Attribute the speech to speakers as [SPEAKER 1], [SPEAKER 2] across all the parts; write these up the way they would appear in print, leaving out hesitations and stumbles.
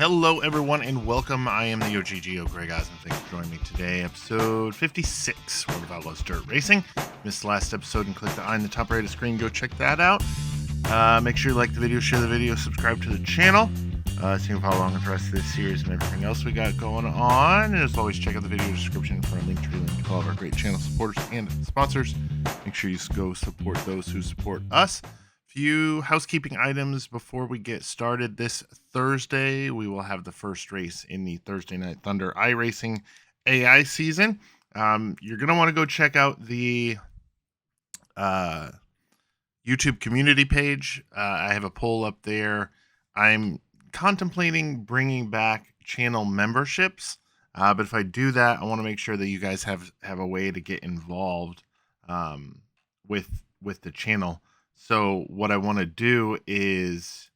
[SPEAKER 1] Hello, everyone, and welcome. I am the OGGO, Greg Osmond. Thanks for joining me today. Episode 56, World of Outlaws Dirt Racing. Missed the last episode and click the eye in the top right of the screen. Go check that out. Make sure you like the video, share the video, subscribe to the channel. So you can follow along with the rest of this series and everything else we got going on. And as always, check out the video description for a link to all of our great channel supporters and sponsors. Make sure you go support those who support us. Few housekeeping items before we get started. This Thursday, we will have the first race in the Thursday Night Thunder iRacing AI season. You're going to want to go check out the YouTube community page. I have a poll up there. I'm contemplating bringing back channel memberships, but if I do that, I want to make sure that you guys have a way to get involved with the channel. So what I want to do is,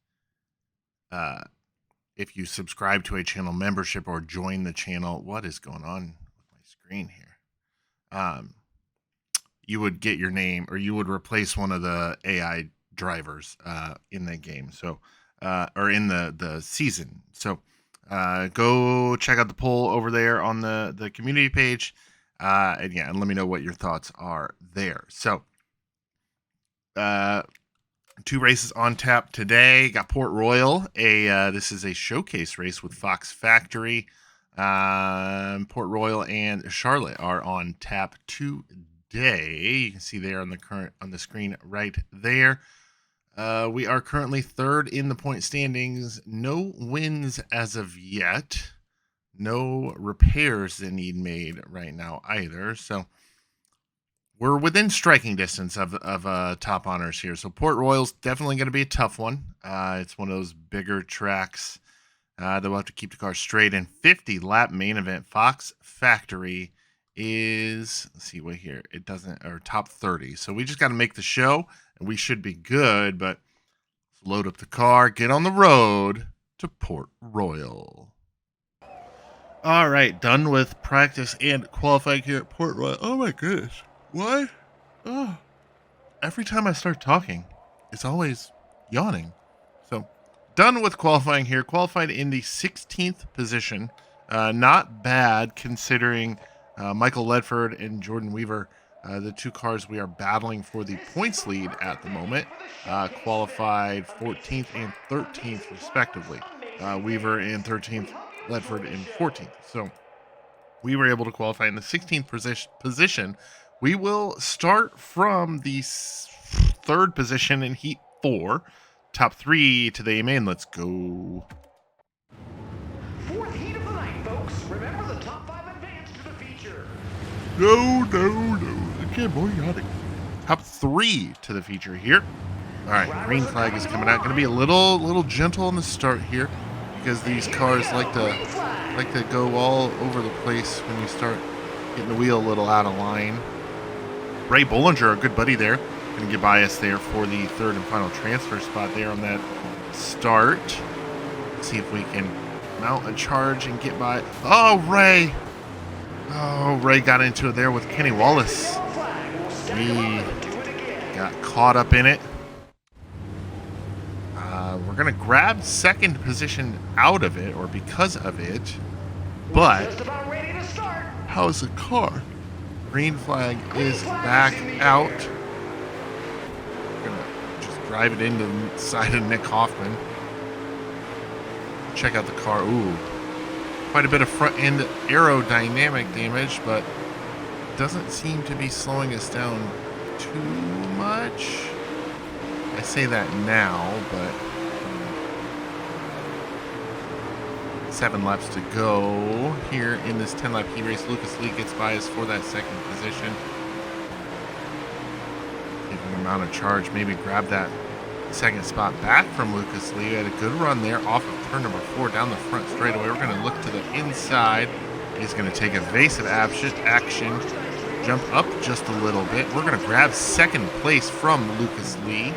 [SPEAKER 1] if you subscribe to a channel membership or join the channel, what is going on with my screen here? You would get your name, or you would replace one of the AI drivers in the game. So, or in the season. So, go check out the poll over there on the community page, and let me know what your thoughts are there. So. Two races on tap today. Got Port Royal. This is a showcase race with Fox Factory. Port Royal and Charlotte are on tap today. You can see there on the screen right there. We are currently third in the point standings. No wins as of yet. No repairs that need made right now either. So. We're within striking distance of top honors here. So Port Royal's definitely going to be a tough one. It's one of those bigger tracks that we'll have to keep the car straight. And 50-lap main event, Fox Factory is, let's see what here. It doesn't, or top 30. So we just got to make the show, and we should be good. But let's load up the car, get on the road to Port Royal. All right, done with practice and qualifying here at Port Royal. Oh my goodness. What? Oh, every time I start talking, it's always yawning. So, done with qualifying here. Qualified in the 16th position. Not bad considering Michael Ledford and Jordan Weaver, the two cars we are battling for the points lead at the moment, qualified 14th and 13th respectively. Weaver in 13th, Ledford in 14th. So, we were able to qualify in the 16th position. We will start from the third position in Heat 4. Top 3 to the main. Let's go.
[SPEAKER 2] Fourth heat of the night, folks. Remember the top 5 advance to the feature.
[SPEAKER 1] No. Again, more yachting. Top 3 to the feature here. All right, green flag is coming out. Going to be a little gentle on the start here because these cars like to go all over the place when you start getting the wheel a little out of line. Ray Bollinger, a good buddy there. Going to get by us there for the third and final transfer spot there on that start. Let's see if we can mount a charge and get by. Oh, Ray. Oh, Ray got into it there with Kenny Wallace. We got caught up in it. We're going to grab second position out of it, or because of it. But how's the car? Green flag is back out. We're going to just drive it into the side of Nick Hoffman. Check out the car. Ooh. Quite a bit of front end aerodynamic damage, but doesn't seem to be slowing us down too much. I say that now, but 7 laps to go here in this 10-lap heat race. Lucas Lee gets by us for that second position. Giving him out of charge, maybe grab that second spot back from Lucas Lee. Had a good run there off of turn number 4 down the front straightaway. We're going to look to the inside. He's going to take evasive action, jump up just a little bit. We're going to grab second place from Lucas Lee.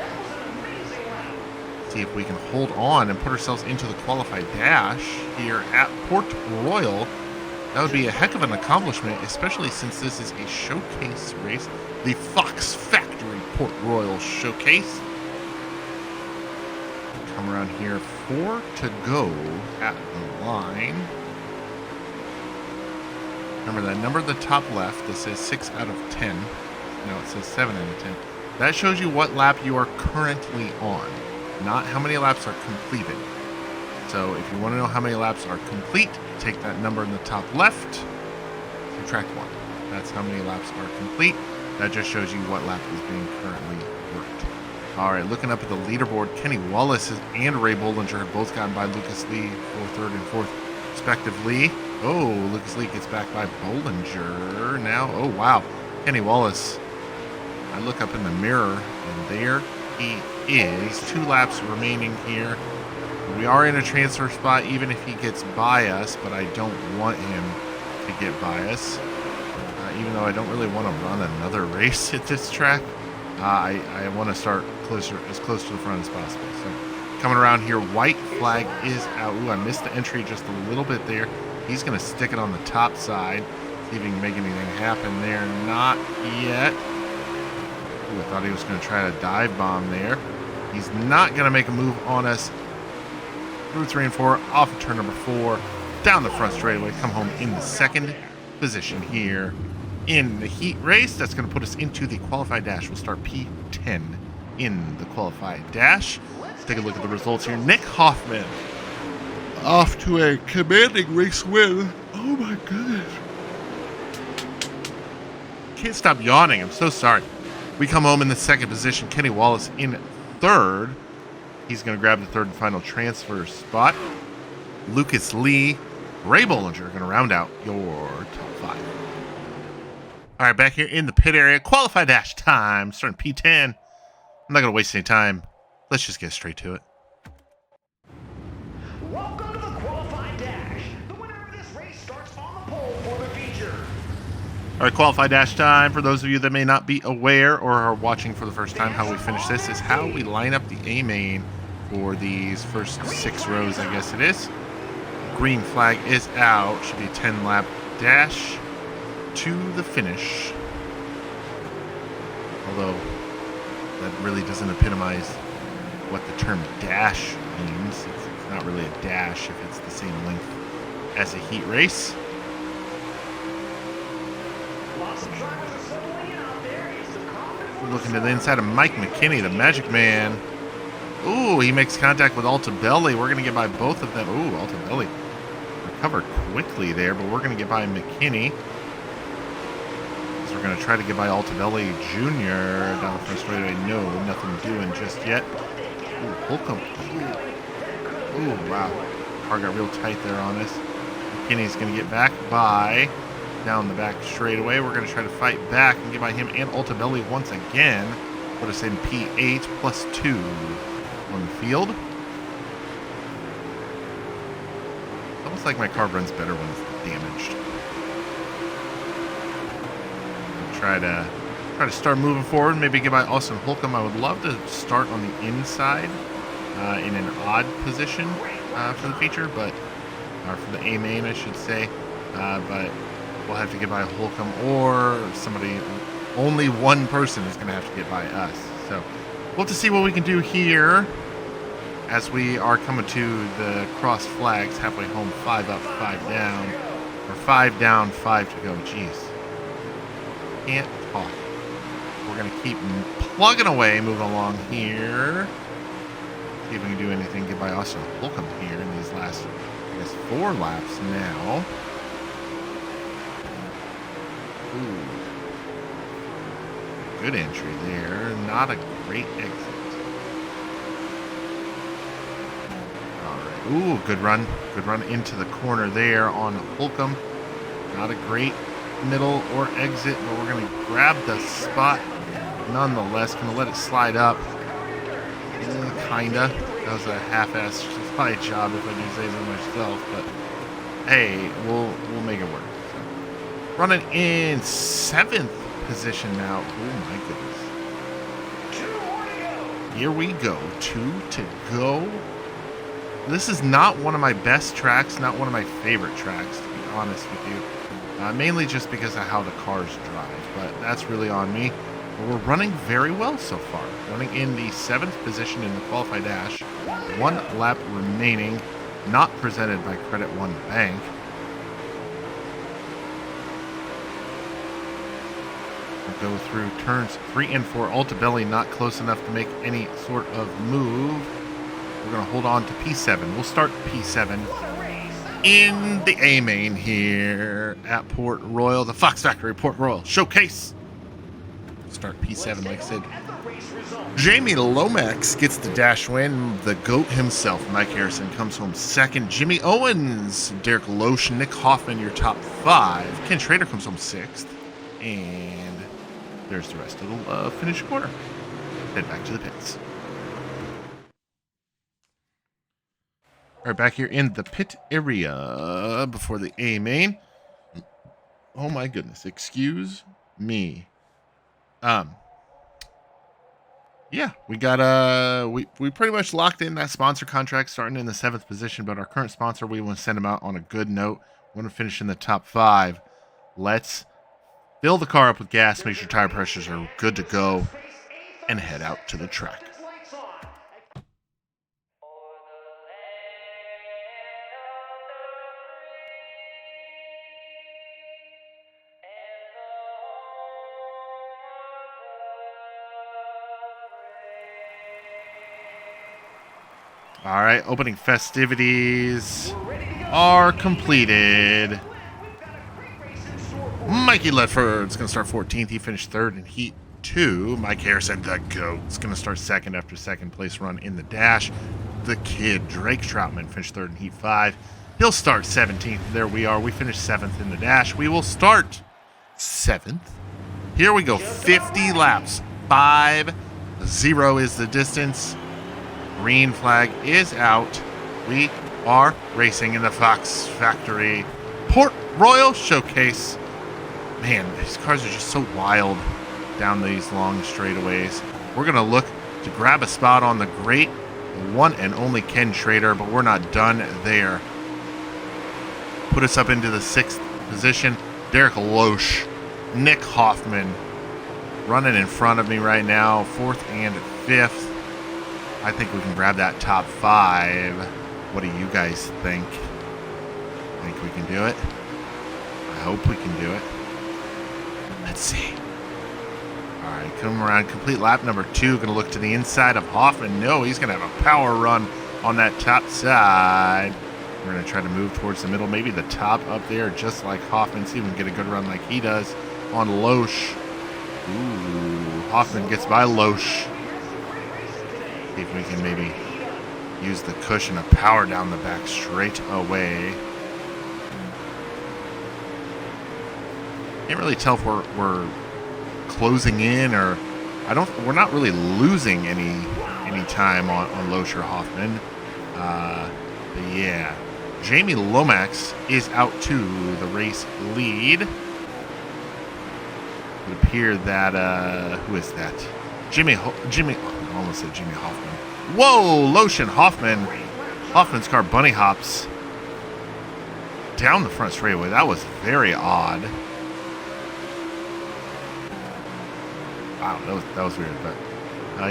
[SPEAKER 1] See if we can hold on and put ourselves into the qualified dash here at Port Royal. That would be a heck of an accomplishment, especially since this is a showcase race, the Fox Factory Port Royal Showcase. come around here. 4 to go at the line. Remember that number at the top left that says 6 out of 10. No, it says 7 out of 10. That shows you what lap you are currently on, not how many laps are completed. So if you want to know how many laps are complete, take that number in the top left, subtract 1. That's how many laps are complete. That just shows you what lap is being currently worked. All right, looking up at the leaderboard, Kenny Wallace and Ray Bollinger have both gotten by Lucas Lee for third and fourth, respectively. Oh, Lucas Lee gets back by Bollinger now. Oh, wow. Kenny Wallace. I look up in the mirror, and there he is. 2 laps remaining here. We are in a transfer spot, even if he gets by us, but I don't want him to get by us. Even though I don't really want to run another race at this track. I want to start as close to the front as possible. So coming around here, white flag is out. Ooh, I missed the entry just a little bit there. He's going to stick it on the top side. See if he can make anything happen there. Not yet. Ooh, I thought he was going to try to dive bomb there. He's not going to make a move on us. Through 3 and 4, off of turn number 4, down the front straightaway, come home in the second position here in the heat race. That's going to put us into the qualified dash. We'll start P10 in the qualified dash. Let's take a look at the results here. Nick Hoffman off to a commanding race win. Oh my goodness. Can't stop yawning. I'm so sorry. We come home in the second position. Kenny Wallace in third. He's going to grab the third and final transfer spot. Lucas Lee, Ray Bollinger are going to round out your top 5. All right, back here in the pit area. Qualify dash time. Starting P10. I'm not going to waste any time. Let's just get straight to it.
[SPEAKER 2] Welcome to the qualified dash. The winner of this race starts on the pole for the feature.
[SPEAKER 1] All right, qualify dash time. For those of you that may not be aware or are watching for the first time, how we finish this is how we line up the A main for these first 6 rows, I guess it is. Green flag is out. Should be a 10-lap dash to the finish. Although that really doesn't epitomize what the term dash means. It's not really a dash if it's the same length as a heat race. Looking to the inside of Mike McKinney, the Magic Man. Ooh, he makes contact with Altabelli. We're going to get by both of them. Ooh, Altabelli recovered quickly there, but we're going to get by McKinney. So we're going to try to get by Altabelli Jr. down the front straightaway. No, nothing doing just yet. Ooh, Holcomb. Ooh, wow. Car got real tight there on us. McKinney's going to get back by down the back straightaway. We're going to try to fight back and get by him and Altabelli once again. Put us in P8 plus 2 on the field. Almost like my car runs better when it's damaged. Try to start moving forward. Maybe get by Austin Holcomb. I would love to start on the inside in an odd position for the feature, but or for the A main, I should say. But we'll have to get by Holcomb or somebody. Only one person is going to have to get by us. So we'll have to see what we can do here as we are coming to the cross flags halfway home. 5 up, 5 down. Or 5 down, 5 to go. Jeez. Can't talk. We're going to keep plugging away, moving along here. See if we can do anything. Get by Austin Holcomb here in these last, I guess, 4 laps now. Ooh. Good entry there. Not a great exit. All right. Ooh, good run. Good run into the corner there on Holcomb. Not a great middle or exit, but we're going to grab the spot nonetheless. Going to let it slide up. Kinda. That was a half-assed slide job if I do say so myself, but hey, we'll make it work. So, running in 7th position now. Oh my goodness. Here we go. 2 to go. This is not one of my best tracks, not one of my favorite tracks, to be honest with you. Mainly just because of how the cars drive, but that's really on me. But we're running very well so far. Running in the 7th position in the qualified dash. 1 lap remaining. Not presented by Credit One Bank. We'll go through turns 3 and 4. Altabelli not close enough to make any sort of move. We're going to hold on to P7. We'll start P7 in the A main here at Port Royal, the Fox Factory Port Royal Showcase. Start P7, like I said. Jamie Lomax gets the dash win. The GOAT himself, Mike Harrison, comes home second. Jimmy Owens, Derek Loesch, Nick Hoffman, your top 5. Ken Schrader comes home 6th. And there's the rest of the finish quarter. Head back to the pits. All right, back here in the pit area before the A main. Oh my goodness, excuse me. Yeah, we got we pretty much locked in that sponsor contract starting in the 7th position, but our current sponsor, we want to send him out on a good note. We want to finish in the top 5. Let's fill the car up with gas, make sure tire pressures are good to go, and head out to the track. All right, opening festivities are completed. Mikey Ledford's going to start 14th. He finished 3rd in Heat 2. Mike Harrison, the GOAT, is going to start 2nd after 2nd place run in the dash. The kid, Drake Troutman, finished 3rd in Heat 5. He'll start 17th. There we are. We finished 7th in the dash. We will start 7th. Here we go. 50 laps. 5-0 is the distance. Green flag is out. We are racing in the Fox Factory Port Royal Showcase. Man, these cars are just so wild down these long straightaways. We're going to look to grab a spot on the great one and only Ken Schrader, but we're not done there. Put us up into the 6th position. Derek Loesch, Nick Hoffman running in front of me right now, 4th and 5th. I think we can grab that top 5. What do you guys think? Think we can do it? I hope we can do it. Let's see. All right, come around. Complete lap number 2. Going to look to the inside of Hoffman. No, he's going to have a power run on that top side. We're going to try to move towards the middle. Maybe the top up there, just like Hoffman. See if we can get a good run like he does on Loesch. Ooh, Hoffman gets by Loesch. See if we can maybe use the cushion of power down the back straight away. Can't really tell if we're closing in or we're not really losing any time on Loesch or Hoffman. But yeah, Jamie Lomax is out to the race lead. It would appear that who is that? I almost said Jimmy Hoffman. Whoa, Loesch and Hoffman. Hoffman's car bunny hops down the front straightaway. That was very odd. Wow, that was weird. But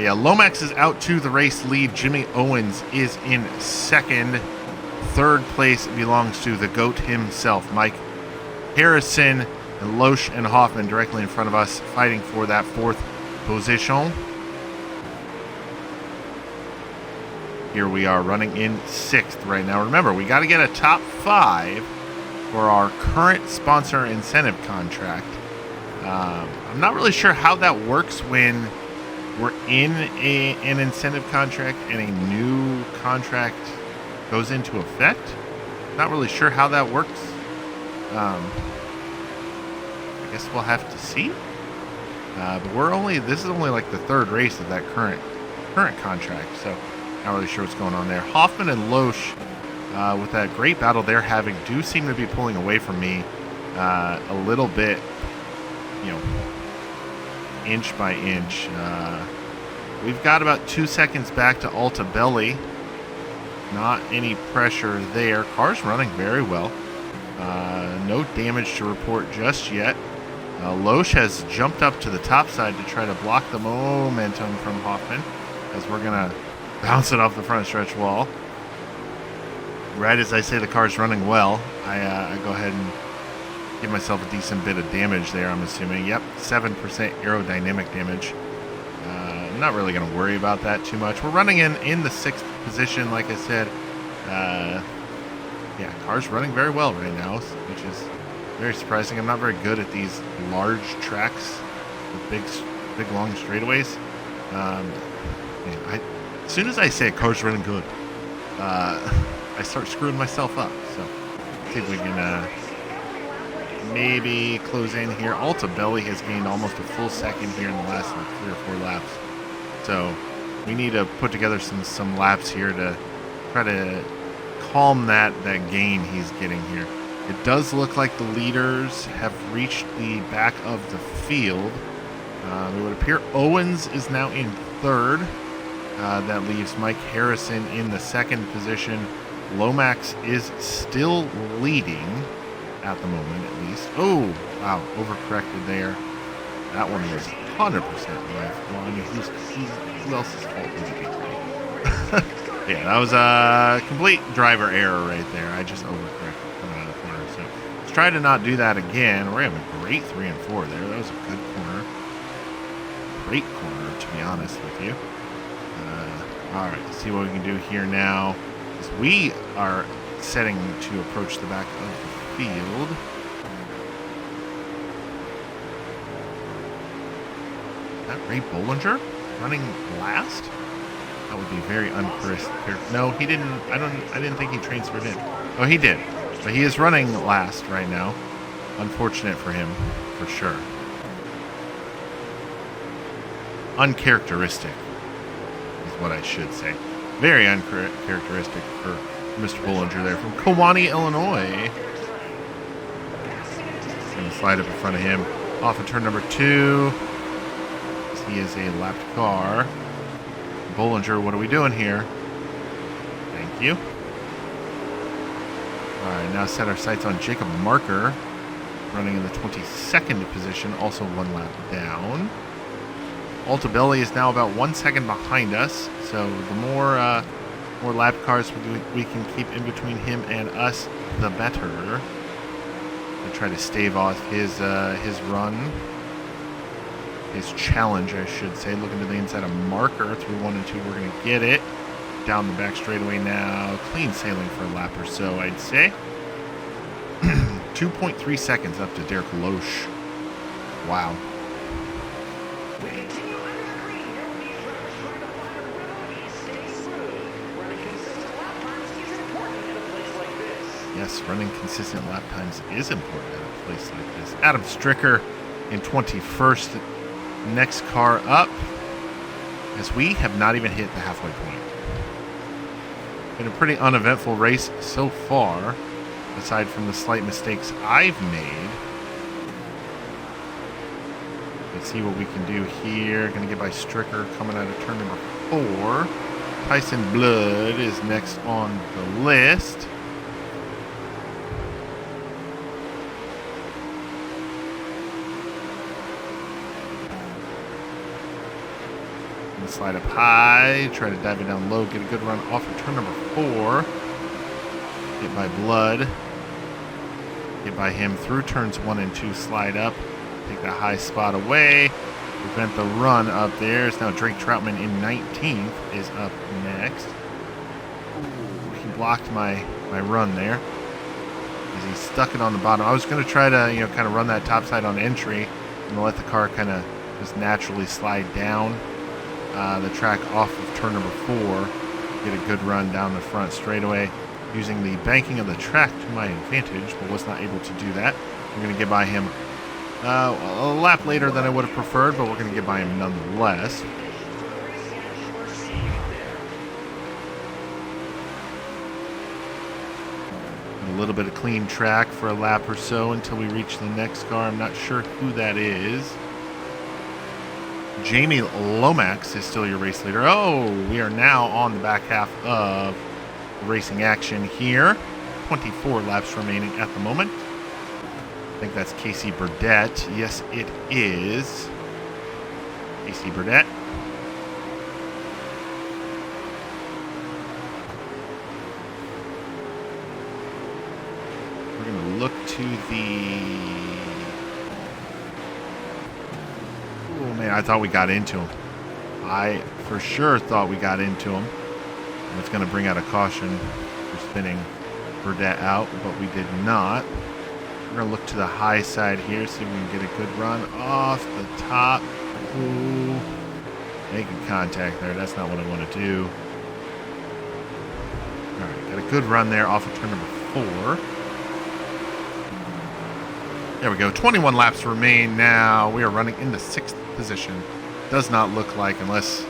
[SPEAKER 1] yeah, Lomax is out to the race lead. Jimmy Owens is in 2nd. 3rd place belongs to the GOAT himself, Mike Harrison, and Loesch and Hoffman directly in front of us, fighting for that 4th position. Here we are running in 6th right now. Remember, we got to get a top 5 for our current sponsor incentive contract. I'm not really sure how that works when we're in an incentive contract and a new contract goes into effect. Not really sure how that works. I guess we'll have to see. But this is only like the 3rd race of that current contract, so not really sure what's going on there. Hoffman and Loesch, with that great battle they're having, do seem to be pulling away from me a little bit, inch by inch. We've got about 2 seconds back to Altabelli. Not any pressure there. Car's running very well. No damage to report just yet. Loesch has jumped up to the top side to try to block the momentum from Hoffman, as we're going to bounce it off the front stretch wall. Right as I say the car's running well, I go ahead and give myself a decent bit of damage there, I'm assuming. Yep, 7% aerodynamic damage. I'm not really going to worry about that too much. We're running in the 6th position, like I said. Yeah, car's running very well right now, which is very surprising. I'm not very good at these large tracks with big long straightaways. Man, as soon as I say a car's running good, I start screwing myself up. So, let's see if we can maybe close in here. Alta Belly has gained almost a full second here in the last 3 or 4 laps. So, we need to put together some laps here to try to calm that gain he's getting here. It does look like the leaders have reached the back of the field. It would appear Owens is now in 3rd. That leaves Mike Harrison in the 2nd position. Lomax is still leading at the moment, at least. Oh, wow, overcorrected there. That one was 100% live. Well, I mean, who else's fault would it be? Yeah, that was a complete driver error right there. I just overcorrected coming out of the corner. So let's try to not do that again. We're having a great 3 and 4 there. That was a good corner. Great corner, to be honest with you. All right, let's see what we can do here now. As we are setting to approach the back of the field. Is that Ray Bollinger running last? That would be very uncharacteristic. No, he didn't. I didn't think he transferred in. Oh, he did. But he is running last right now. Unfortunate for him, for sure. Uncharacteristic is what I should say. Very uncharacteristic for Mr. Bollinger there from Kewanee, Illinois. Going to slide up in front of him. Off of turn number 2. He is a lapped car. Bollinger, what are we doing here? Thank you. All right, now set our sights on Jacob Marker, running in the 22nd position, also 1 lap down. Alta Belli is now about 1 second behind us, so the more lap cars we can keep in between him and us, the better. I try to stave off his run, his challenge, I should say. Looking to the inside of Marker through 1 and 2, we're going to get it down the back straightaway now. Clean sailing for a lap or so, I'd say. 2.3 seconds up to Derek Loesch. Wow. Yes, running consistent lap times is important at a place like this. Adam Stricker in 21st. Next car up, as we have not even hit the halfway point. Been a pretty uneventful race so far, aside from the slight mistakes I've made. Let's see what we can do here. Going to get by Stricker coming out of turn number 4. Tyson Blood is next on the list. Slide up high, try to dive it down low, get a good run off of turn number 4. Get by Blood. Get by him through turns 1 and 2, slide up, take that high spot away, prevent the run up there. It's now Drake Troutman in 19th is up next. Ooh, he blocked my run there as he stuck it on the bottom. I was going to try to, kind of run that topside on entry and let the car kind of just naturally slide down the track off of turn number 4, get a good run down the front straightaway using the banking of the track to my advantage, but was not able to do that. We're going to get by him a lap later than I would have preferred, but we're going to get by him nonetheless. A little bit of clean track for a lap or so until we reach the next car. I'm not sure who that is. Jamie Lomax is still your race leader. Oh, we are now on the back half of racing action here. 24 laps remaining at the moment. I think that's Casey Burdett. Yes, it is. Casey Burdett. to the... Oh, man, I thought we got into him. I for sure thought we got into him. And it's going to bring out a caution for spinning Burdett out, but we did not. We're going to look to the high side here, see if we can get a good run off the top. Ooh. Making contact there. That's not what I want to do. All right, got a good run there off of turn number 4. There we go. 21 laps remain now. We are running in the 6th position. Does not look like, unless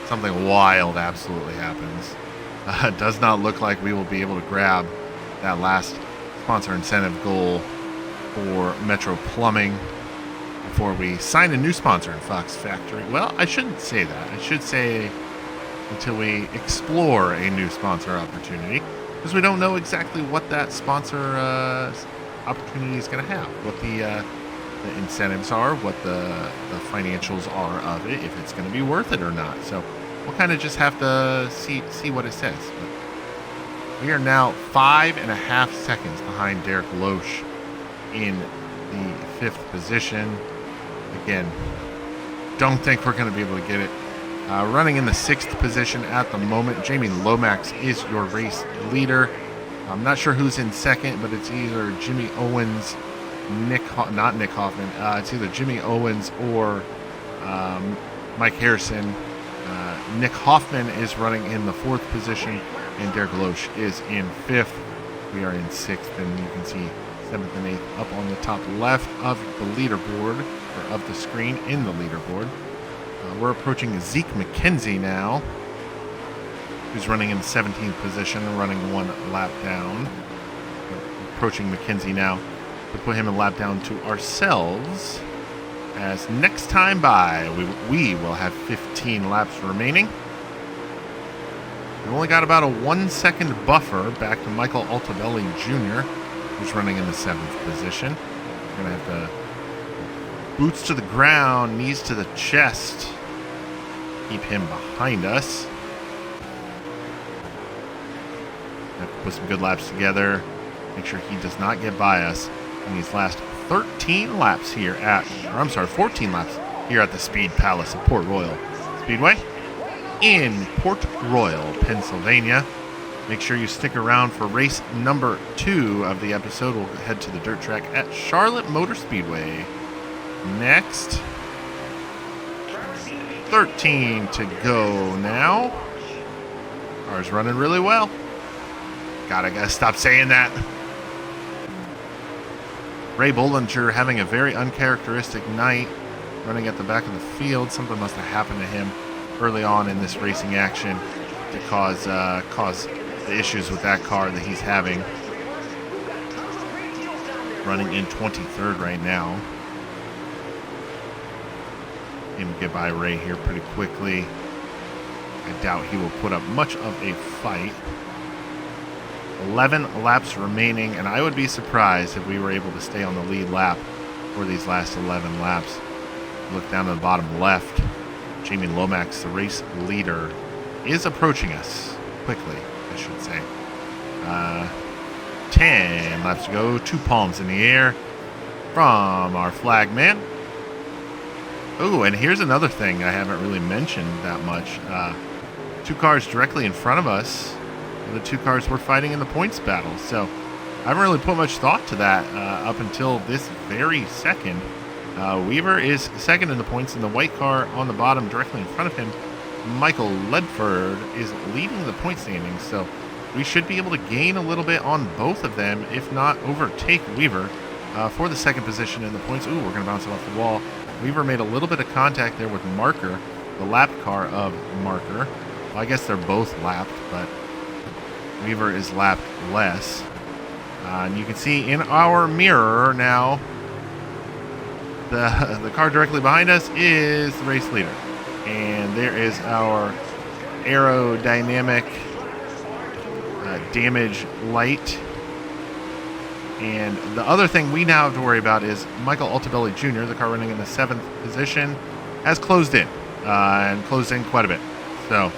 [SPEAKER 1] something wild absolutely happens, does not look like we will be able to grab that last sponsor incentive goal for Metro Plumbing before we sign a new sponsor in Fox Factory. Well, I shouldn't say that. I should say until we explore a new sponsor opportunity, because we don't know exactly what that sponsor opportunity is going to have, what the incentives are, what the financials are of it, if it's going to be worth it or not. So we'll kind of just have to see what it says. But we are now 5.5 seconds behind Derek Loesch in the 5th position. Again, don't think we're going to be able to get it. Running in the 6th position at the moment, Jamie Lomax is your race leader. I'm not sure who's in second, but it's either Jimmy Owens, not Nick Hoffman. It's either Jimmy Owens or Mike Harrison. Nick Hoffman is running in the 4th position, and Derek Loesch is in 5th. We are in 6th, and you can see 7th and 8th up on the top left of the leaderboard, or of the screen in the leaderboard. We're approaching Zeke McKenzie now, who's running in the 17th position and running 1 lap down. We're approaching McKenzie now to put him a lap down to ourselves, as next time by we will have 15 laps remaining. We've only got about a 1-second buffer back to Michael Altabelli Jr., who's running in the 7th position. We're going to have to boots to the ground, knees to the chest, keep him behind us. Have to put some good laps together, make sure he does not get by us in these last 14 laps here at the Speed Palace of Port Royal Speedway in Port Royal, Pennsylvania. Make sure you stick around for race number 2 of the episode. We'll head to the dirt track at Charlotte Motor Speedway next. 13 to go now. Car's running really well. Gotta stop saying that. Ray Bollinger having a very uncharacteristic night, running at the back of the field. Something must have happened to him early on in this racing action to cause the issues with that car that he's having. Running in 23rd right now. Him get by Ray here pretty quickly. I doubt he will put up much of a fight. 11 laps remaining, and I would be surprised if we were able to stay on the lead lap for these last 11 laps. Look down to the bottom left. Jamie Lomax, the race leader, is approaching us quickly, I should say. 10 laps to go. 2 palms in the air from our flag man. Oh, and here's another thing I haven't really mentioned that much. 2 cars directly in front of us are the 2 cars we're fighting in the points battle. So I haven't really put much thought to that up until this very second. Weaver is second in the points, and the white car on the bottom directly in front of him, Michael Ledford, is leading the point standings. So we should be able to gain a little bit on both of them, if not overtake Weaver for the second position in the points. Ooh, we're going to bounce it off the wall. Weaver made a little bit of contact there with Marker, the lapped car of Marker. Well, I guess they're both lapped, but Weaver is lapped less. And you can see in our mirror now, the car directly behind us is the race leader. And there is our aerodynamic damage light. And the other thing we now have to worry about is Michael Altabelli Jr., the car running in the 7th position, has closed in, and closed in quite a bit. So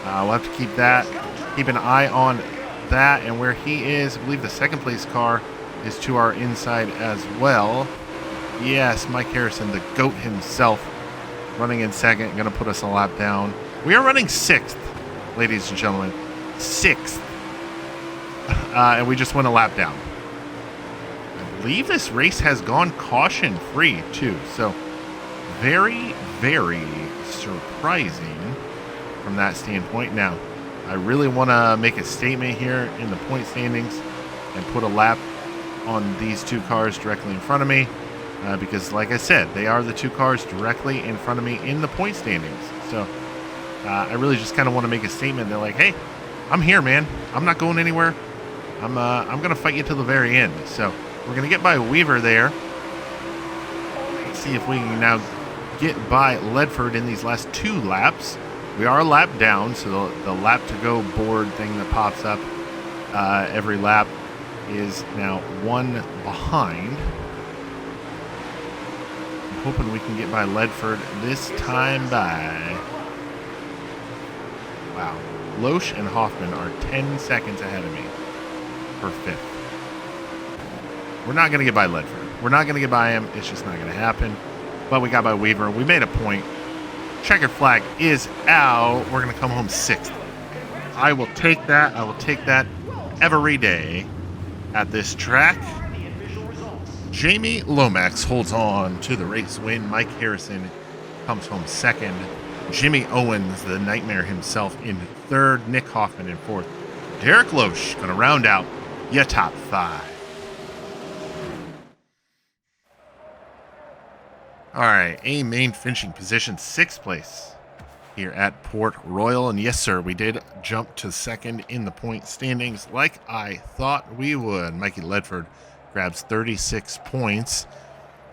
[SPEAKER 1] we'll have to keep an eye on that, and where he is. I believe the second place car is to our inside as well. Yes, Mike Harrison, the GOAT himself, running in second, going to put us a lap down. We are running 6th, ladies and gentlemen. 6th. And we just went a lap down. I believe this race has gone caution-free, too. So, very, very surprising from that standpoint. Now, I really want to make a statement here in the point standings and put a lap on these two cars directly in front of me. Because, like I said, they are the two cars directly in front of me in the point standings. So, I really just kind of want to make a statement. They're like, hey, I'm here, man. I'm not going anywhere. I'm going to fight you till the very end. So, we're going to get by Weaver there. Let's see if we can now get by Ledford in these last 2 laps. We are a lap down, so the lap to go board thing that pops up every lap is now 1 behind. I'm hoping we can get by Ledford this time by... Wow. Loesch and Hoffman are 10 seconds ahead of me for 5th. We're not going to get by Ledford. We're not going to get by him. It's just not going to happen. But we got by Weaver. We made a point. Checkered flag is out. We're going to come home 6th. I will take that. I will take that every day at this track. Jamie Lomax holds on to the race win. Mike Harrison comes home 2nd. Jimmy Owens, the nightmare himself, in 3rd. Nick Hoffman in 4th. Derek Loesch going to round out your top 5. All right, a main finishing position, 6th place here at Port Royal. And yes, sir, we did jump to 2nd in the point standings like I thought we would. Mikey Ledford grabs 36 points.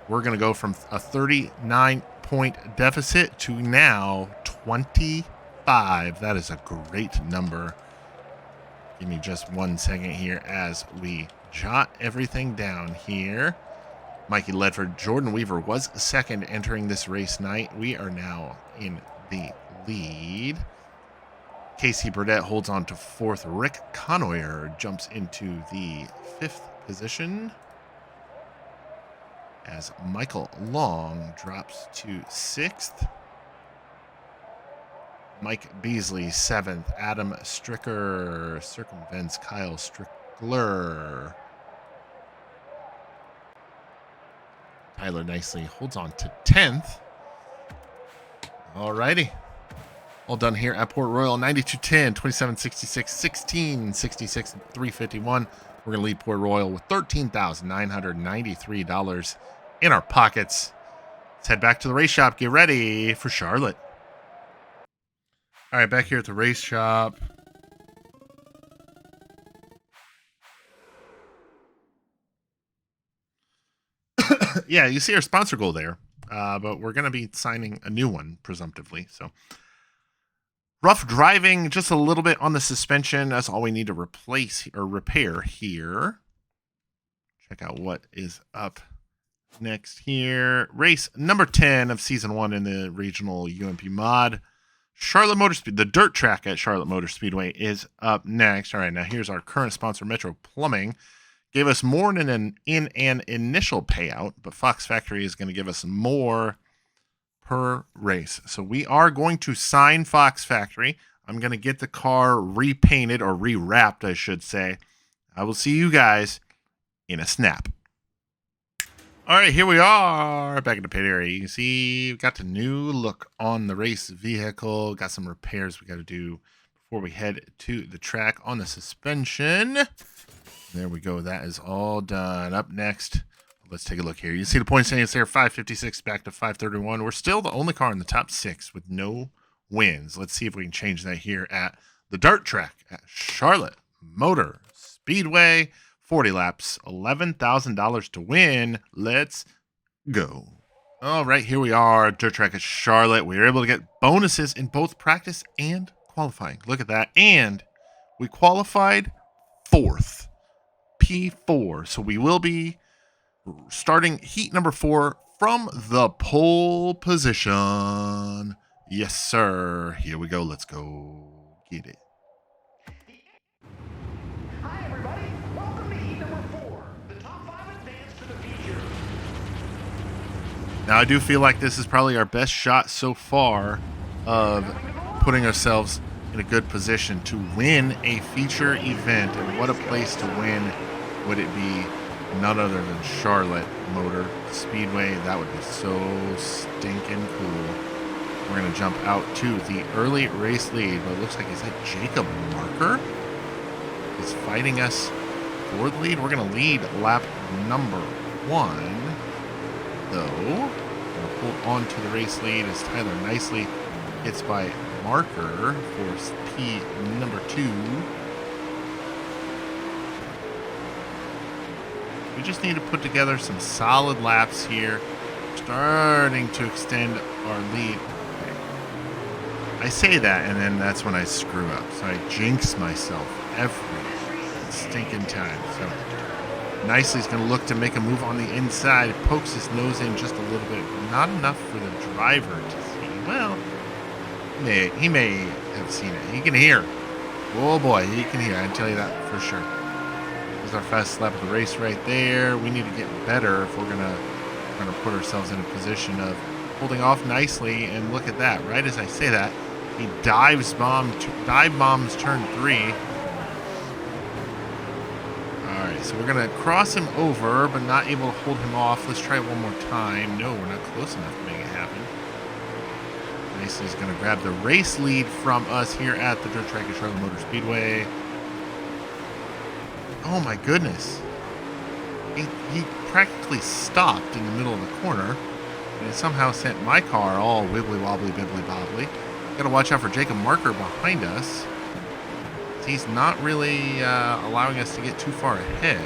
[SPEAKER 1] We're going to go from a 39-point deficit to now 25. That is a great number. Give me just 1 second here as we jot everything down here. Mikey Ledford, Jordan Weaver was 2nd entering this race night. We are now in the lead. Casey Burdett holds on to 4th. Rick Conoyer jumps into the 5th position as Michael Long drops to 6th. Mike Beasley, 7th. Adam Stricker circumvents Kyle Strickler. Tyler Nicely holds on to 10th. Alrighty. All done here at Port Royal. 92.10, 27.66, 16.66, 351. We're going to lead Port Royal with $13,993 in our pockets. Let's head back to the race shop. Get ready for Charlotte. All right, back here at the race shop. Yeah, you see our sponsor goal there, but we're going to be signing a new one, presumptively. So, rough driving, just a little bit on the suspension. That's all we need to replace or repair here. Check out what is up next here. Race number 10 of Season 1 in the regional UMP mod. Charlotte Motor Speed, the dirt track at Charlotte Motor Speedway is up next. All right, now here's our current sponsor, Metro Plumbing. Gave us more in an initial payout, but Fox Factory is going to give us more per race. So we are going to sign Fox Factory. I'm going to get the car repainted or rewrapped, I should say. I will see you guys in a snap. All right, here we are back in the pit area. You can see we've got the new look on the race vehicle. Got some repairs we got to do before we head to the track on the suspension. There we go. That is all done. Up next, let's take a look here. You see the point standings there, 556 back to 531. We're still the only car in the top 6 with no wins. Let's see if we can change that here at the dirt track at Charlotte Motor Speedway. 40 laps, $11,000 to win. Let's go. All right, here we are, dirt track at Charlotte. We were able to get bonuses in both practice and qualifying. Look at that. And we qualified 4th. P4. So we will be starting heat number 4 from the pole position. Yes, sir. Here we go. Let's go get it.
[SPEAKER 2] Hi, everybody. Welcome to heat number 4. The top
[SPEAKER 1] Now, I do feel like this is probably our best shot so far of putting ourselves in a good position to win a feature event. And what a place to win would it be, none other than Charlotte Motor Speedway. That would be so stinking cool. We're going to jump out to the early race lead. But it looks like, is that Jacob Marker? Is fighting us for the lead. We're going to lead lap number 1. Though, going to hold on to the race lead as Tyler nicely hits by Marker for P number 2. We just need to put together some solid laps here. Starting to extend our lead. Okay. I say that, and then that's when I screw up. So I jinx myself every stinking time. So nicely, he's going to look to make a move on the inside. Pokes his nose in just a little bit. Not enough for the driver to see. Well, he may have seen it. He can hear. Oh boy, he can hear. I can tell you that for sure. This is our fastest lap of the race right there. We need to get better if we're gonna put ourselves in a position of holding off nicely. And look at that. Right as I say that, he dive bombs turn 3. So we're going to cross him over, but not able to hold him off. Let's try it one more time. No, we're not close enough to make it happen. Nicely, he's going to grab the race lead from us here at the dirt track at Charlotte Motor Speedway. Oh my goodness. He practically stopped in the middle of the corner, and it somehow sent my car all wibbly wobbly, bibbly bobbly. Got to watch out for Jacob Marker behind us. He's not really allowing us to get too far ahead.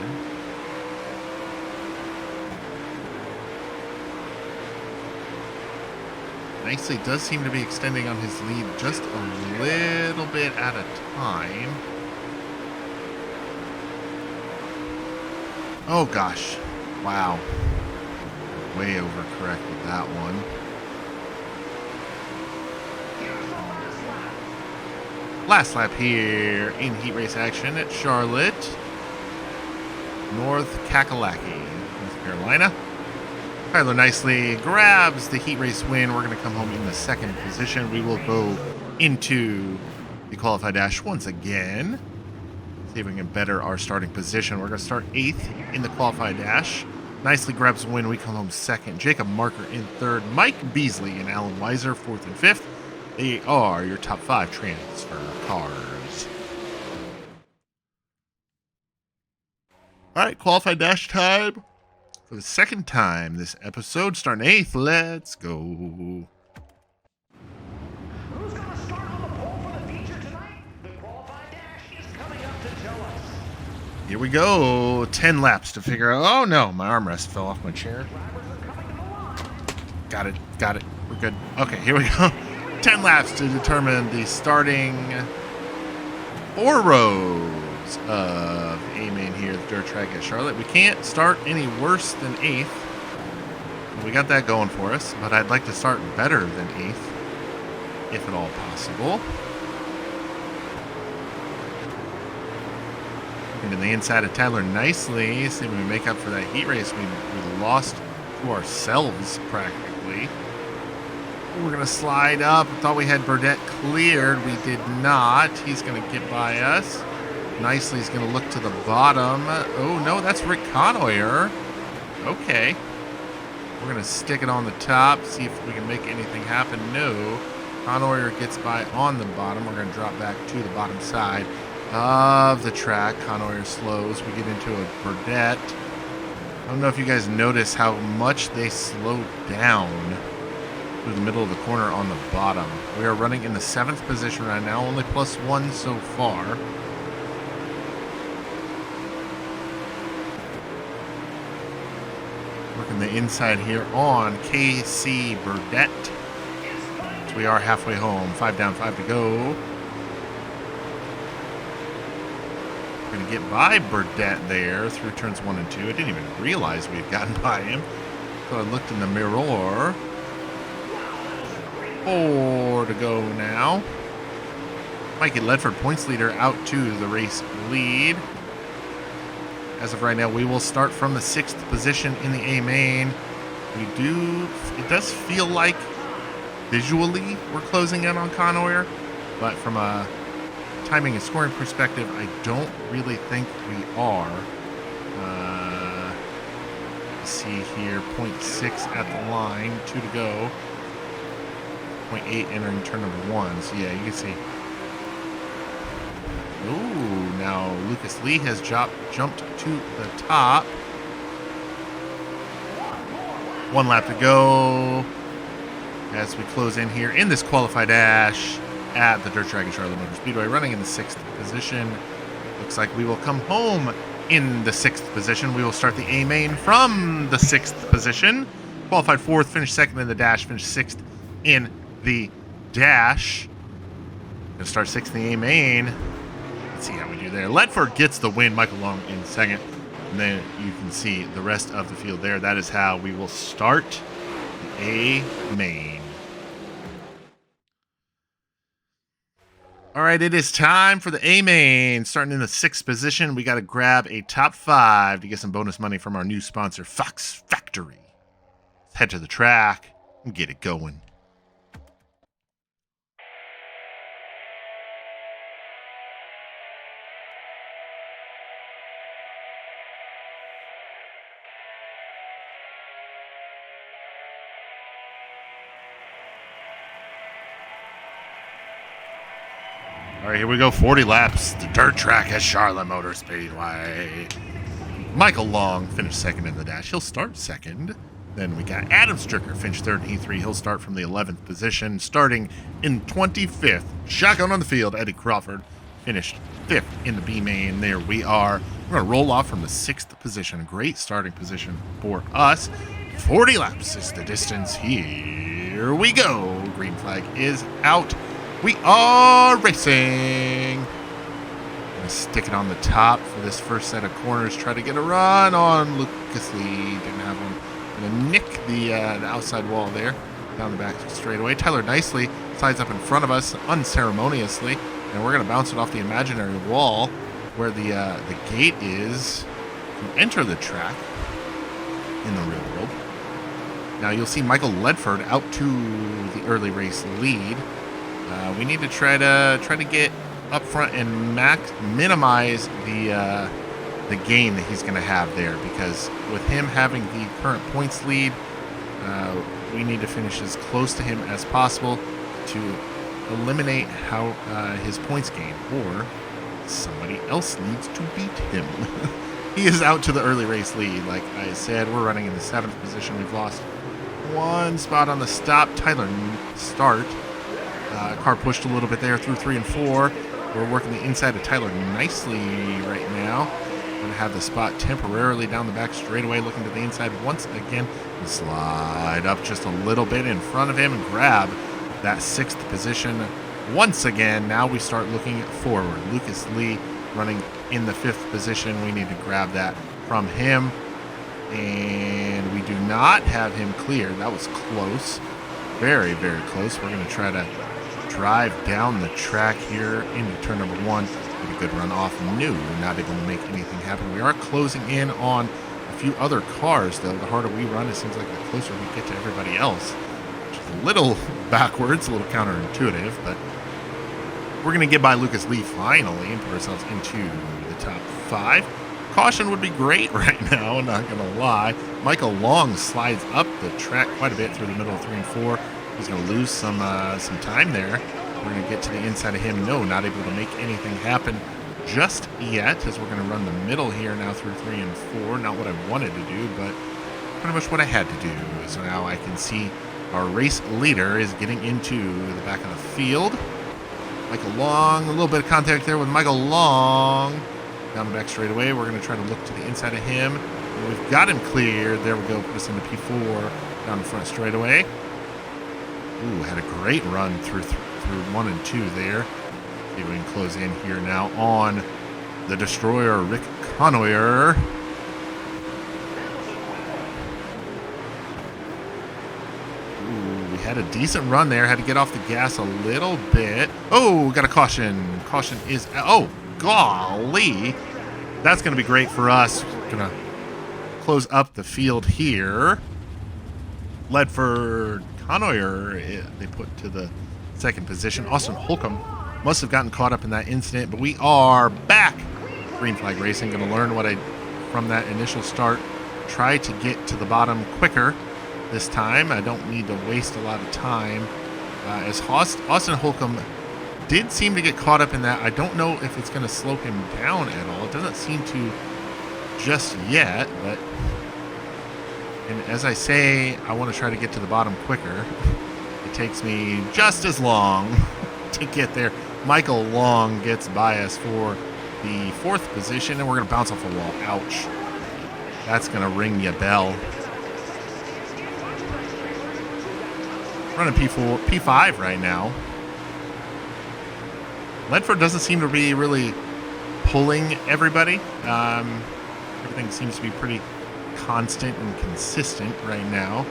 [SPEAKER 1] Nicely does seem to be extending on his lead just a little bit at a time. Oh gosh. Wow. Way overcorrected that one. Last lap here in heat race action at Charlotte, North Kakalaki, North Carolina. Tyler nicely grabs the heat race win. We're going to come home in the second position. We will go into the qualified dash once again. See if we can better our starting position. We're going to start 8th in the qualified dash. Nicely grabs the win. We come home second. Jacob Marker in third. Mike Beasley and Alan Weiser 4th and 5th. They are your top 5 transfer cars. All right, qualified dash time for the second time this episode. Starting 8th, let's go.
[SPEAKER 2] Who's going to start on the pole for the feature tonight? The qualified dash is coming up to tell us.
[SPEAKER 1] Here we go. 10 laps to figure out. Oh no, my armrest fell off my chair.
[SPEAKER 2] Drivers are coming to the line.
[SPEAKER 1] Got it. We're good. Okay, here we go. 10 laps to determine the starting 4 rows of A-Main here at the dirt track at Charlotte. We can't start any worse than 8th. We got that going for us, but I'd like to start better than 8th, if at all possible. Looking to the inside of Tyler nicely. See if we can make up for that heat race we lost to ourselves practically. We're going to slide up. Thought we had Burdett cleared. We did not. He's going to get by us. Nicely, he's going to look to the bottom. Oh, no, that's Rick Conoyer. Okay. We're going to stick it on the top, see if we can make anything happen. No. Conoyer gets by on the bottom. We're going to drop back to the bottom side of the track. Conoyer slows. We get into a Burdett. I don't know if you guys notice how much they slowed down through the middle of the corner on the bottom. We are running in the 7th position right now, only +1 so far. Working the inside here on KC Burdett. So we are halfway home. 5 down, 5 to go. We're going to get by Burdett there through turns 1 and 2. I didn't even realize we had gotten by him. So I looked in the mirror. 4 to go now. Mikey Ledford, points leader, out to the race lead. As of right now, we will start from the 6th position in the A-Main. It does feel like visually we're closing in on Conoyer, but from a timing and scoring perspective, I don't really think we are. Let's see here, 0.6 at the line, 2 to go. 0.8 entering turn number 1. So yeah, you can see. Ooh, now Lucas Lee has jumped to the top. 1 lap to go as we close in here in this qualified dash at the Dirt Track and Charlotte Motor Speedway, running in the 6th position. Looks like we will come home in the 6th position. We will start the A main from the 6th position. Qualified 4th, finished 2nd in the dash, finished 6th in the dash. Gonna start 6th in the A main. Let's see how we do there. Ledford gets the win. Michael Long in 2nd. And then you can see the rest of the field there. That is how we will start the A main. All right, it is time for the A main. Starting in the 6th position, we got to grab a top 5 to get some bonus money from our new sponsor, Fox Factory. Let's head to the track and get it going. All right, here we go. 40 laps. The dirt track at Charlotte Motor Speedway. Michael Long finished 2nd in the dash. He'll start 2nd. Then we got Adam Stricker finished 3rd in E3. He'll start from the 11th position, starting in 25th. Shotgun on the field. Eddie Crawford finished 5th in the B main. There we are. We're going to roll off from the 6th position. Great starting position for us. 40 laps is the distance. Here we go. Green flag is out. We are racing. Gonna stick it on the top for this first set of corners. Try to get a run on Lucas Lee. Didn't have one. Gonna nick the outside wall there. Down the back straightaway. Tyler nicely slides up in front of us unceremoniously. And we're gonna bounce it off the imaginary wall where the gate is to enter the track in the real world. Now you'll see Michael Ledford out to the early race lead. We need to try to get up front and minimize the gain that he's going to have there, because with him having the current points lead, we need to finish as close to him as possible to eliminate his points gain, or somebody else needs to beat him. He is out to the early race lead. Like I said, we're running in the 7th position. We've lost 1 spot on the stop. Tyler start. Car pushed a little bit there through 3 and 4. We're working the inside of Tyler nicely right now. Going to have the spot temporarily down the back straightaway, looking to the inside once again. And slide up just a little bit in front of him and grab that 6th position once again. Now we start looking forward. Lucas Lee running in the 5th position. We need to grab that from him. And we do not have him cleared. That was close. Very, very close. We're going to try to drive down the track here into turn number 1. Get a good run off. No, not able to make anything happen. We are closing in on a few other cars, though. The harder we run, it seems like the closer we get to everybody else. Which is a little backwards, a little counterintuitive, but we're going to get by Lucas Lee finally and put ourselves into the top 5. Caution would be great right now, not going to lie. Michael Long slides up the track quite a bit through the middle of 3 and 4. He's going to lose some time there. We're going to get to the inside of him. No, not able to make anything happen just yet, as we're going to run the middle here now through 3 and 4. Not what I wanted to do, but pretty much what I had to do. So now I can see our race leader is getting into the back of the field. Michael Long, a little bit of contact there with Michael Long. Down the back straightaway, we're going to try to look to the inside of him. And we've got him cleared. There we go, put us into P4 down the front straightaway. Ooh, had a great run through 1 and 2 there. See if we can close in here now on the Destroyer, Rick Conoyer. Ooh, we had a decent run there. Had to get off the gas a little bit. Oh, got a caution. Caution is... Oh, golly. That's going to be great for us. Going to close up the field here. Ledford Conoyer, they put to the second position. Austin Holcomb must have gotten caught up in that incident, but we are back. Green flag racing, going to learn from that initial start. Try to get to the bottom quicker this time. I don't need to waste a lot of time. As Austin Holcomb did seem to get caught up in that. I don't know if it's going to slow him down at all. It doesn't seem to just yet, but and as I say, I want to try to get to the bottom quicker. It takes me just as long to get there. Michael Long gets by us for the fourth position, and we're going to bounce off a wall. Ouch. That's going to ring you a bell. Running P5 right now. Ledford doesn't seem to be really pulling everybody. Everything seems to be pretty constant and consistent right now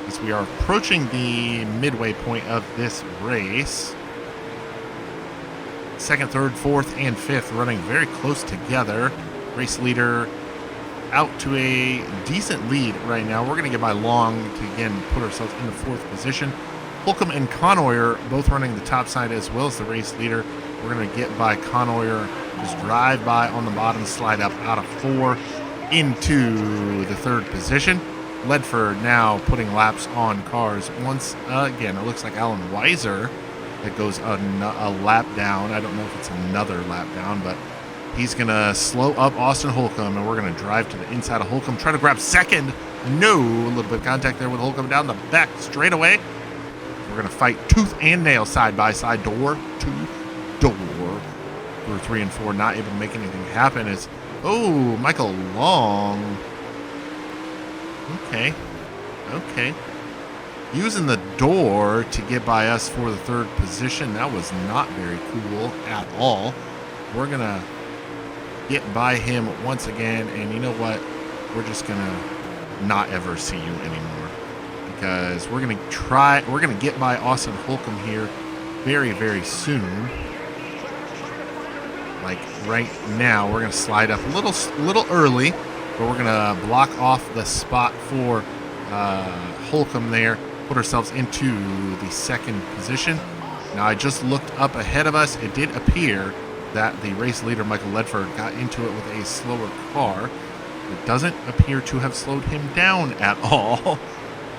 [SPEAKER 1] as we are approaching the midway point of this race. Second, third, fourth, and fifth running very close together. Race leader out to a decent lead right now. We're going to get by Long to again put ourselves in the fourth position. Holcomb and Conoyer both running the top side as well as the race leader. We're going to get by Conoyer, just drive by on the bottom, slide up out of 4 into the third position. Ledford now putting laps on cars once again. It looks like Alan Weiser that goes a lap down. I don't know if it's another lap down, but he's going to slow up Austin Holcomb, and we're going to drive to the inside of Holcomb, try to grab second. No, a little bit of contact there with Holcomb down the back straightaway. We're going to fight tooth and nail, side by side, door to door. Through 3 and 4, not able to make anything happen. It's Michael Long. Okay. Using the door to get by us for the third position. That was not very cool at all. We're going to get by him once again, and you know what? We're just going to not ever see you anymore, because we're going to get by Austin Holcomb here very, very soon. Like right now, we're going to slide up a little early, but we're going to block off the spot for Holcomb there, put ourselves into the second position. Now, I just looked up ahead of us. It did appear that the race leader, Michael Ledford, got into it with a slower car. It doesn't appear to have slowed him down at all.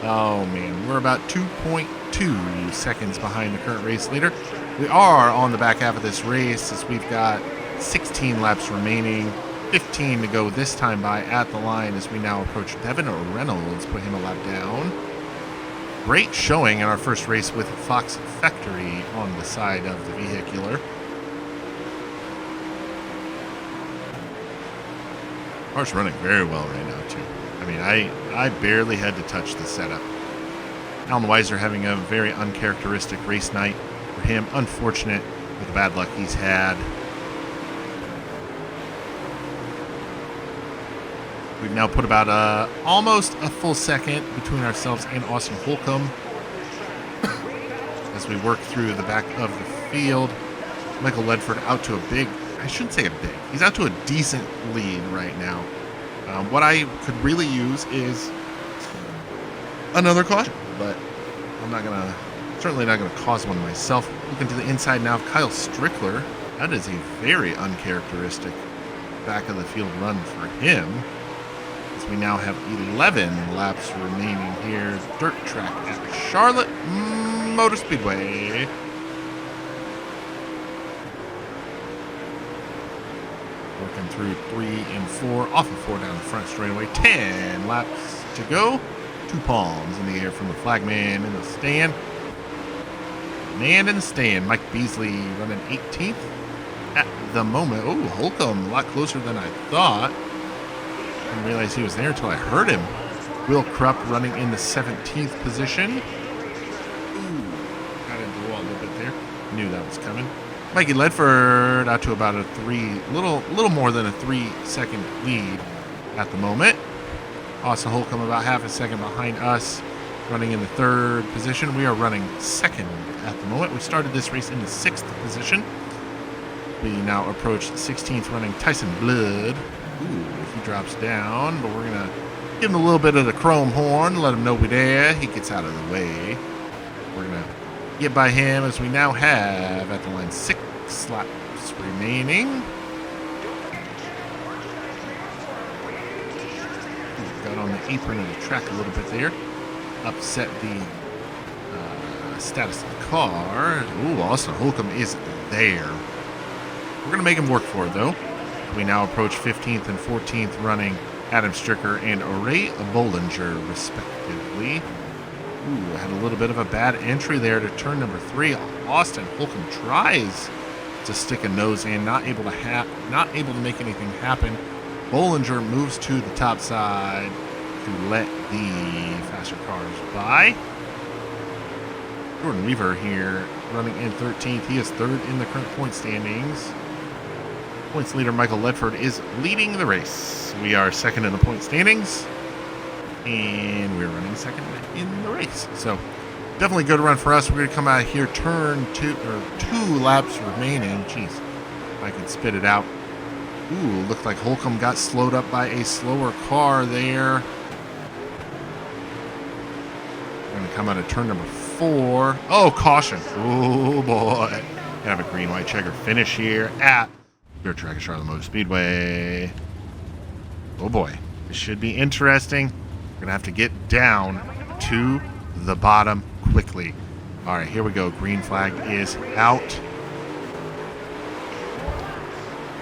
[SPEAKER 1] Oh, man. We're about 2.2 seconds behind the current race leader. We are on the back half of this race as we've got 16 laps remaining, 15 to go this time by at the line as we now approach Devin Reynolds, put him a lap down. Great showing in our first race with Fox Factory on the side of the vehicular. Car's running very well right now, too. I mean, I barely had to touch the setup. Alan Weiser having a very uncharacteristic race night for him. Unfortunate with the bad luck he's had. We've now put about almost a full second between ourselves and Austin Holcomb as we work through the back of the field. Michael Ledford out to he's out to a decent lead right now. What I could really use is another caution, but I'm certainly not gonna cause one myself. Looking to the inside now of Kyle Strickler. That is a very uncharacteristic back of the field run for him. As we now have 11 laps remaining here. Dirt track at Charlotte Motor Speedway. Working through 3 and 4, off of 4 down the front straightaway. 10 laps to go. 2 palms in the air from the flagman in the stand. Man in the stand, Mike Beasley running 18th at the moment. Oh, Holcomb, a lot closer than I thought. Didn't realize he was there until I heard him. Will Krupp running in the 17th position. Ooh, got into the wall a little bit there. Knew that was coming. Mikey Ledford out to about a little more than a 3-second lead at the moment. Austin Holcomb about half a second behind us, running in the third position. We are running second at the moment. We started this race in the 6th position. We now approach 16th running Tyson Blood. Ooh, he drops down, but we're going to Give him a little bit of the chrome horn, let him know we're there. He gets out of the way. We're going to get by him as we now have at the line 6 laps remaining. Got on the apron of the track a little bit there. Upset the status of the car. Ooh, Austin Holcomb is there. We're going to make him work for it, though. We now approach 15th and 14th running Adam Stricker and Ray Bollinger, respectively. Ooh, had a little bit of a bad entry there to turn number 3. Austin Holcomb tries to stick a nose in, not able to make anything happen. Bollinger moves to the top side to let the faster cars by. Jordan Weaver here running in 13th. He is third in the current point standings. Points leader Michael Ledford is leading the race. We are second in the point standings, and we're running second in the race. So definitely good run for us. We're going to come out here, turn 2 laps remaining. Jeez, if I could spit it out. Ooh, looked like Holcomb got slowed up by a slower car there. We're going to come out of turn number 4. Oh, caution. Oh, boy. Gonna have a green-white checker finish here at Dirt Track at Charlotte Motor Speedway. Oh, boy. This should be interesting. We're going to have to get down to the bottom quickly. All right, here we go. Green flag is out.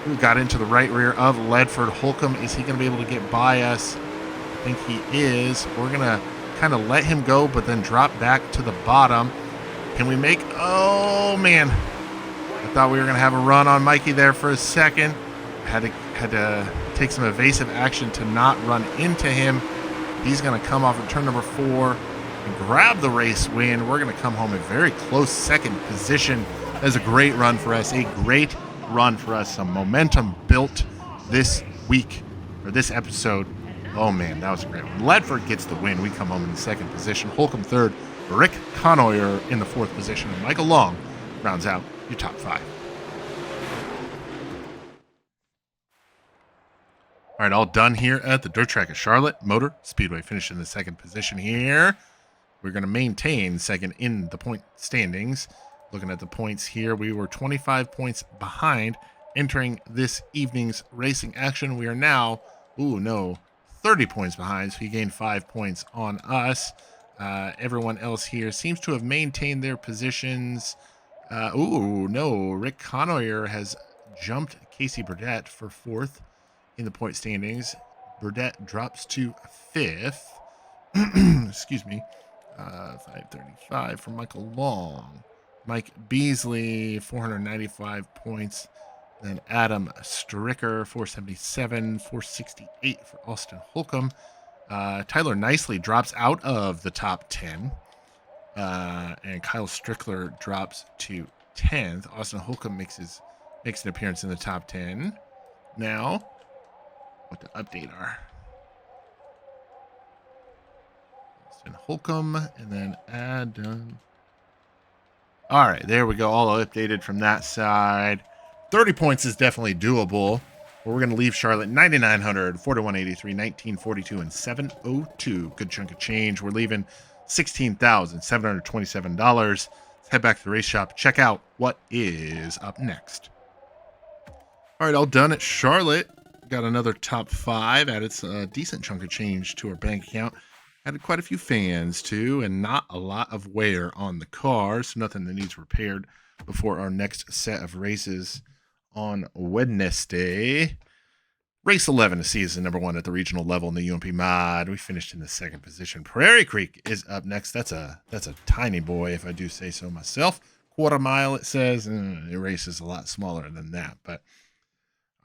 [SPEAKER 1] Ooh, got into the right rear of Ledford. Holcomb, is he going to be able to get by us? I think he is. We're going to kind of let him go, but then drop back to the bottom. Can we make... Oh, man. I thought we were going to have a run on Mikey there for a second. Had to take some evasive action to not run into him. He's going to come off of turn number 4 and grab the race win. We're going to come home in very close second position. That's a great run for us. A great run for us. Some momentum built this week, or this episode. Oh, man, that was a great one. Ledford gets the win. We come home in the second position. Holcomb third. Rick Conoyer in the 4th position. And Michael Long rounds out your top 5. All right, all done here at the Dirt Track at Charlotte Motor Speedway. Finished in the 2nd position here. We're going to maintain second in the point standings. Looking at the points here, we were 25 points behind entering this evening's racing action. We are now, 30 points behind, so he gained 5 points on us. Everyone else here seems to have maintained their positions. Rick Conoyer has jumped Casey Burdett for 4th in the point standings. Burdett drops to 5th. Excuse me. 535 for Michael Long. Mike Beasley, 495 points. Then Adam Stricker, 477, 468 for Austin Holcomb. Tyler Nicely drops out of the top 10. And Kyle Strickler drops to 10th. Austin Holcomb makes an appearance in the top 10. Now, what to update our Austin Holcomb, and then Adam. All right, there we go. All updated from that side. 30 points is definitely doable. But we're going to leave Charlotte 9,900, 4183, 1942, and 702. Good chunk of change. We're leaving $16,727. Let's head back to the race shop. Check out what is up next. All right, all done at Charlotte. Got another top 5. Added a decent chunk of change to our bank account. Added quite a few fans, too, and not a lot of wear on the car, so nothing that needs repaired before our next set of races on Wednesday. Race 11 of season number 1 at the regional level in the UMP mod. We finished in the 2nd position. Prairie Creek is up next. That's a tiny boy, if I do say so myself. Quarter mile, it says. The race is a lot smaller than that, but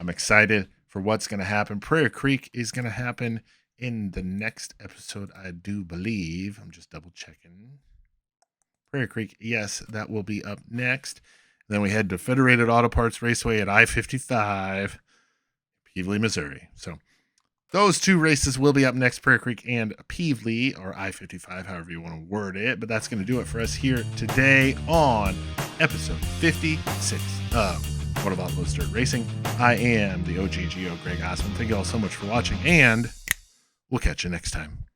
[SPEAKER 1] I'm excited for what's going to happen. Prairie Creek is going to happen in the next episode, I do believe. I'm just double checking. Prairie Creek, yes, that will be up next. Then we head to Federated Auto Parts Raceway at I-55, Peevely, Missouri. So those 2 races will be up next, Prairie Creek and Peevely, or I-55, however you want to word it. But that's going to do it for us here today on episode 56 of World of Outlaws Dirt Racing. I am the OGGO, Greg Osmond. Thank you all so much for watching, and We'll catch you next time.